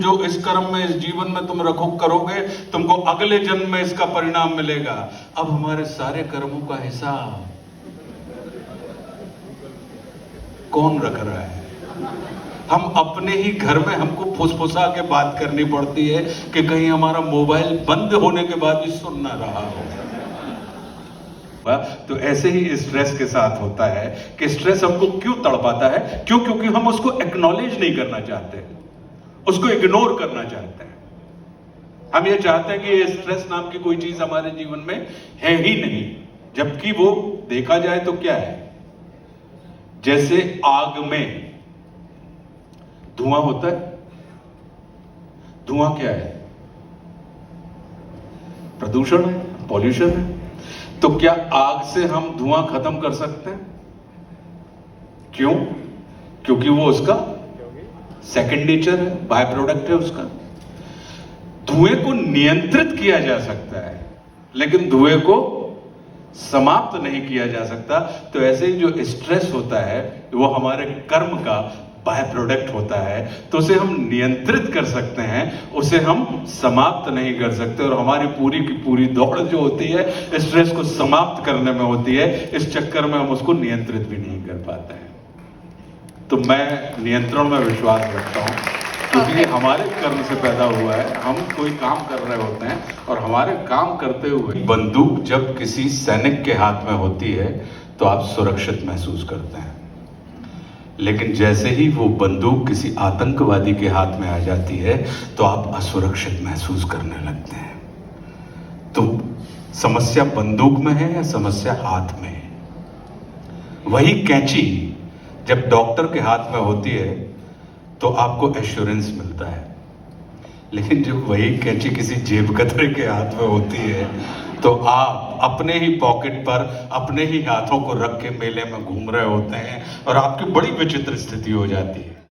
जो इस कर्म में इस जीवन में तुम रखो करोगे, तुमको अगले जन्म में इसका परिणाम मिलेगा। अब हमारे सारे कर्मों का हिसाब कौन रख रहा है? हम अपने ही घर में हमको फुसफुसा के बात करनी पड़ती है कि कहीं हमारा मोबाइल बंद होने के बाद भी सुन ना रहा हो। तो ऐसे ही स्ट्रेस के साथ होता है कि स्ट्रेस हमको क्यों तड़पाता है? क्योंकि हम उसको एक्नॉलेज नहीं करना चाहते, उसको इग्नोर करना चाहते हैं। हम ये चाहते हैं कि ये स्ट्रेस नाम की कोई चीज हमारे जीवन में है ही नहीं, जबकि वो देखा जाए तो क्या है? जैसे आग में धुआं होता है। धुआं क्या है? प्रदूषण है, पॉल्यूशन है। तो क्या आग से हम धुआं खत्म कर सकते हैं? क्यों? क्योंकि वो उसका सेकंड नेचर है, बाय प्रोडक्ट है उसका। धुएं को नियंत्रित किया जा सकता है, लेकिन धुएं को समाप्त नहीं किया जा सकता। तो ऐसे ही जो स्ट्रेस होता है वो हमारे कर्म का बाय प्रोडक्ट होता है। तो उसे हम नियंत्रित कर सकते हैं, उसे हम समाप्त नहीं कर सकते। और हमारी पूरी की पूरी दौड़ जो होती है स्ट्रेस को समाप्त करने में होती है। इस चक्कर में हम उसको नियंत्रित भी नहीं कर पाते हैं। तो मैं नियंत्रण में विश्वास रखता हूं, क्योंकि ये हमारे कर्म से पैदा हुआ है। हम कोई काम कर रहे होते हैं और हमारे काम करते हुए बंदूक जब किसी सैनिक के हाथ में होती है तो आप सुरक्षित महसूस करते हैं, लेकिन जैसे ही वो बंदूक किसी आतंकवादी के हाथ में आ जाती है तो आप असुरक्षित महसूस करने लगते हैं। तो समस्या बंदूक में है या समस्या हाथ में है? वही कैंची जब डॉक्टर के हाथ में होती है तो आपको एश्योरेंस मिलता है, लेकिन जब वही कैंची किसी जेब कतरे के हाथ में होती है तो आप अपने ही पॉकेट पर अपने ही हाथों को रख के मेले में घूम रहे होते हैं और आपकी बड़ी विचित्र स्थिति हो जाती है।